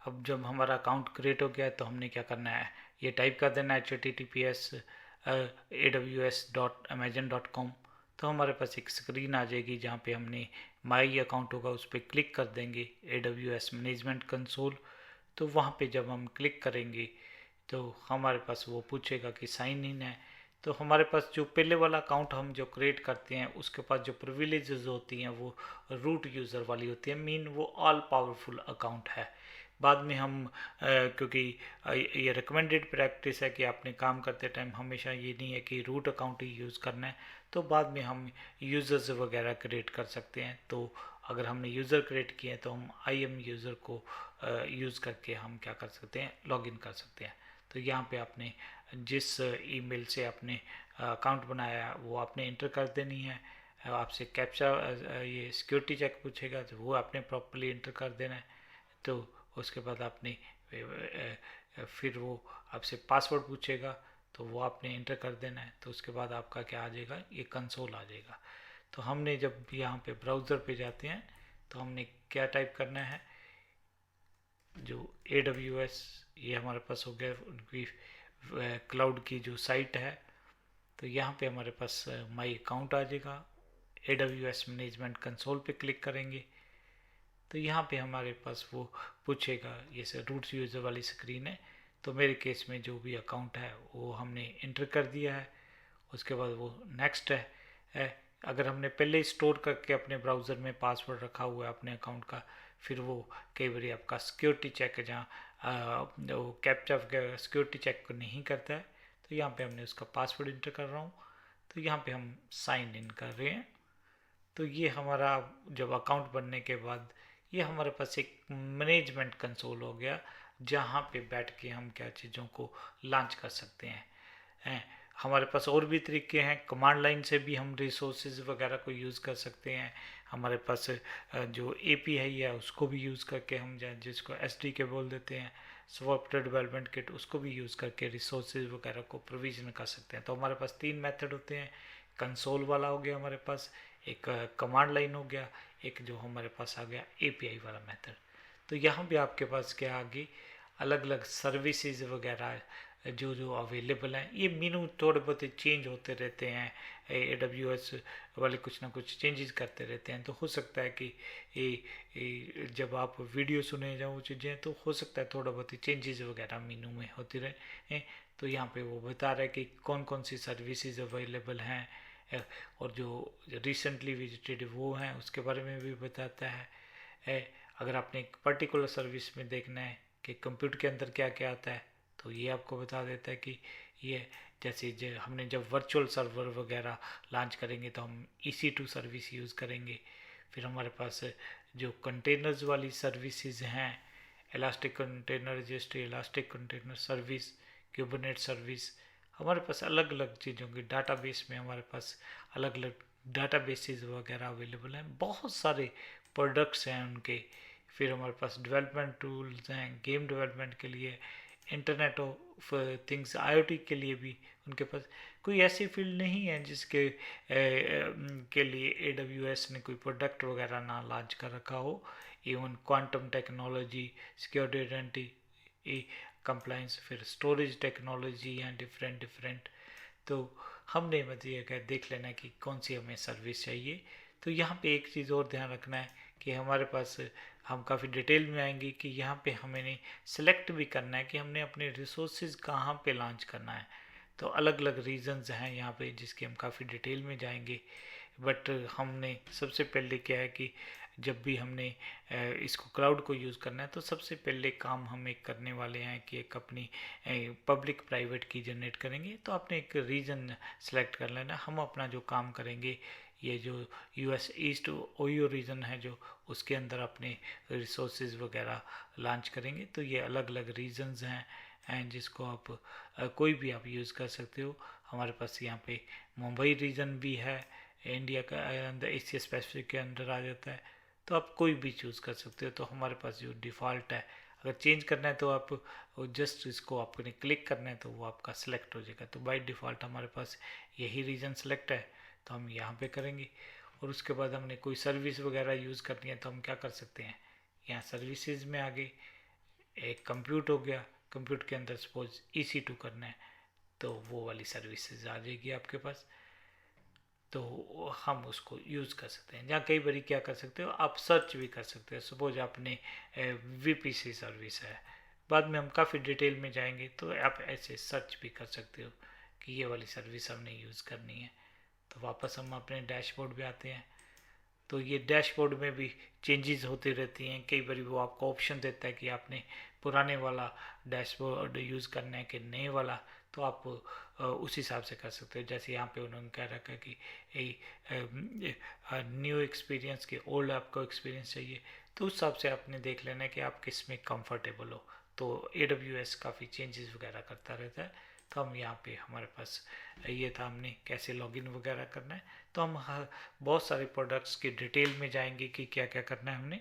अब जब हमारा अकाउंट क्रिएट हो गया है तो हमने क्या करना है, ये टाइप कर देना है https://aws.amazon.com। तो हमारे पास एक स्क्रीन आ जाएगी जहाँ पे हमने माई अकाउंट होगा, उस पर क्लिक कर देंगे AWS मैनेजमेंट कंसोल। तो वहाँ पे जब हम क्लिक करेंगे तो हमारे पास वो पूछेगा कि साइन इन है। तो हमारे पास जो पहले वाला अकाउंट हम जो क्रिएट करते हैं उसके पास जो प्रिविलेजेस होती हैं वो रूट यूज़र वाली होती है, मीन वो ऑल पावरफुल अकाउंट है। बाद में हम क्योंकि ये रिकमेंडेड प्रैक्टिस है कि आपने काम करते टाइम हमेशा ये नहीं है कि रूट अकाउंट ही यूज़ करना है, तो बाद में हम यूज़र्स वगैरह क्रिएट कर सकते हैं। तो अगर हमने यूज़र क्रिएट किए हैं तो हम आई एम यूज़र को यूज़ करके हम क्या कर सकते हैं, लॉगिन कर सकते हैं। तो यहाँ पे आपने जिस ईमेल से आपने अकाउंट बनाया वो आपने इंटर कर देनी है। आपसे कैप्चा ये सिक्योरिटी चेक पूछेगा तो वो आपने प्रॉपरली इंटर कर देना है। तो उसके बाद आपने फिर वो आपसे पासवर्ड पूछेगा तो वो आपने इंटर कर देना है। तो उसके बाद आपका क्या आ जाएगा, ये कंसोल आ जाएगा। तो हमने जब यहाँ पे ब्राउज़र पे जाते हैं तो हमने क्या टाइप करना है, जो AWS ये हमारे पास हो गया उनकी क्लाउड की जो साइट है। तो यहाँ पे हमारे पास माई अकाउंट आ जाएगा। AWS मैनेजमेंट कंसोल पे क्लिक करेंगे तो यहाँ पे हमारे पास वो पूछेगा, ये से रूट यूज़र वाली स्क्रीन है। तो मेरे केस में जो भी अकाउंट है वो हमने इंटर कर दिया है। उसके बाद वो नेक्स्ट है। अगर हमने पहले ही स्टोर करके अपने ब्राउज़र में पासवर्ड रखा हुआ है अपने अकाउंट का, फिर वो कई बार आपका सिक्योरिटी चेक है जहाँ वो कैप्चा सिक्योरिटी चेक को नहीं करता है। तो यहाँ पे हमने उसका पासवर्ड इंटर कर रहा हूँ। तो यहाँ पे हम साइन इन कर रहे हैं। तो ये हमारा जब अकाउंट बनने के बाद ये हमारे पास एक मैनेजमेंट कंसोल हो गया, जहाँ पे बैठ के हम क्या चीज़ों को लॉन्च कर सकते हैं। हमारे पास और भी तरीके हैं, कमांड लाइन से भी हम रिसोर्सेज वगैरह को यूज़ कर सकते हैं। हमारे पास जो API है उसको भी यूज़ करके हम जिसको SDK बोल देते हैं, सॉफ्टवेयर डेवलपमेंट किट, उसको भी यूज़ करके रिसोर्सेज वगैरह को प्रोविजन कर सकते हैं। तो हमारे पास 3 मेथड होते हैं। कंसोल वाला हो गया हमारे पास, एक कमांड लाइन हो गया, एक जो हमारे पास आ गया API वाला मेथड। तो यहाँ भी आपके पास क्या आ गई, अलग अलग सर्विसेज वगैरह जो जो अवेलेबल हैं। ये मीनू थोड़े बहुत चेंज होते रहते हैं, AWS वाले कुछ ना कुछ चेंजेस करते रहते हैं। तो हो सकता है कि जब आप वीडियो सुने जाओ चीज़ें तो हो सकता है थोड़ा बहुत चेंजेस वगैरह मीनू में होते रहे। तो यहाँ पे वो बता रहा है कि कौन कौन सी सर्विसेज अवेलेबल हैं, और जो रिसेंटली विजिटेड वो हैं उसके बारे में भी बताता है। अगर आपने एक पर्टिकुलर सर्विस में देखना है कि कंप्यूटर के अंदर क्या क्या आता है तो ये आपको बता देता है कि ये जैसे हमने जब वर्चुअल सर्वर वगैरह लॉन्च करेंगे तो हम EC2 सर्विस यूज़ करेंगे। फिर हमारे पास जो कंटेनर्स वाली सर्विसेज हैं, elastic container registry, elastic container service, क्यूबरनेट service, हमारे पास अलग अलग चीज़ों की डाटाबेस में हमारे पास अलग अलग डाटाबेसेस वगैरह अवेलेबल हैं। बहुत सारे प्रोडक्ट्स हैं उनके। फिर हमारे पास डेवलपमेंट टूल्स हैं गेम डेवलपमेंट के लिए, इंटरनेट ऑफ थिंग्स IoT के लिए भी उनके पास। कोई ऐसी फील्ड नहीं है जिसके के लिए AWS ने कोई प्रोडक्ट वगैरह ना लॉन्च कर रखा हो। Even quantum technology, security identity compliance, फिर स्टोरेज टेक्नोलॉजी हैं डिफरेंट डिफरेंट। तो हमने मतलब ये देख लेना है कि कौन सी हमें सर्विस चाहिए। तो यहाँ पे एक चीज़ और ध्यान रखना है कि हमारे पास हम काफ़ी डिटेल में आएंगे कि यहाँ पे हमें सेलेक्ट भी करना है कि हमने अपने रिसोर्सेज कहाँ पे लॉन्च करना है। तो अलग अलग रीजंस हैं यहाँ पे जिसके हम काफ़ी डिटेल में जाएंगे। बट हमने सबसे पहले क्या है कि जब भी हमने इसको क्लाउड को यूज़ करना है तो सबसे पहले काम हम एक करने वाले हैं कि एक अपनी पब्लिक प्राइवेट की जनरेट करेंगे। तो आपने एक रीजन सेलेक्ट कर लेना। हम अपना जो काम करेंगे ये जो US ईस्ट ओयो रीजन है जो उसके अंदर अपने रिसोर्सेज वगैरह लॉन्च करेंगे। तो ये अलग अलग रीजन्स हैं एंड जिसको आप कोई भी आप यूज़ कर सकते हो। हमारे पास यहाँ पे मुंबई रीजन भी है, इंडिया का अंदर एशिया पैसिफिक के अंदर आ जाता है। तो आप कोई भी चूज़ कर सकते हो। तो हमारे पास जो डिफ़ॉल्ट है, अगर चेंज करना है तो आप जस्ट इसको आपने क्लिक करना है तो वो आपका सिलेक्ट हो जाएगा। तो बाय डिफ़ॉल्ट हमारे पास यही रीजन सेलेक्ट है तो हम यहाँ पे करेंगे। और उसके बाद हमने कोई सर्विस वगैरह यूज़ करनी है तो हम क्या कर सकते हैं, यहाँ सर्विसेज में आगे एक कंप्यूट हो गया, कंप्यूट के अंदर सपोज EC2 करना है तो वो वाली सर्विसेज आ जाएगी आपके पास, तो हम उसको यूज़ कर सकते हैं। जहाँ कई बार क्या कर सकते हो, आप सर्च भी कर सकते हो। सपोज आपने VPC सर्विस है, बाद में हम काफ़ी डिटेल में जाएंगे, तो आप ऐसे सर्च भी कर सकते हो कि ये वाली सर्विस हमने यूज़ करनी है। तो वापस हम अपने डैशबोर्ड पे आते हैं, तो ये डैशबोर्ड में भी चेंजेस होती रहती हैं। कई बार वो आपको ऑप्शन देता है कि आपने पुराने वाला डैशबोर्ड यूज़ करना है कि नए वाला, तो आप उस हिसाब से कर सकते हो। जैसे यहाँ पे उन्होंने कह रखा है कि न्यू एक्सपीरियंस के ओल्ड आपको एक्सपीरियंस चाहिए, तो उस हिसाब से आपने देख लेना है कि आप किस में कंफर्टेबल हो। तो AWS काफ़ी चेंजेस वगैरह करता रहता है। तो हम यहाँ पे हमारे पास ये था, हमने कैसे लॉगिन वगैरह करना है। तो हम बहुत सारे प्रोडक्ट्स की डिटेल में जाएंगे कि क्या क्या करना है हमने।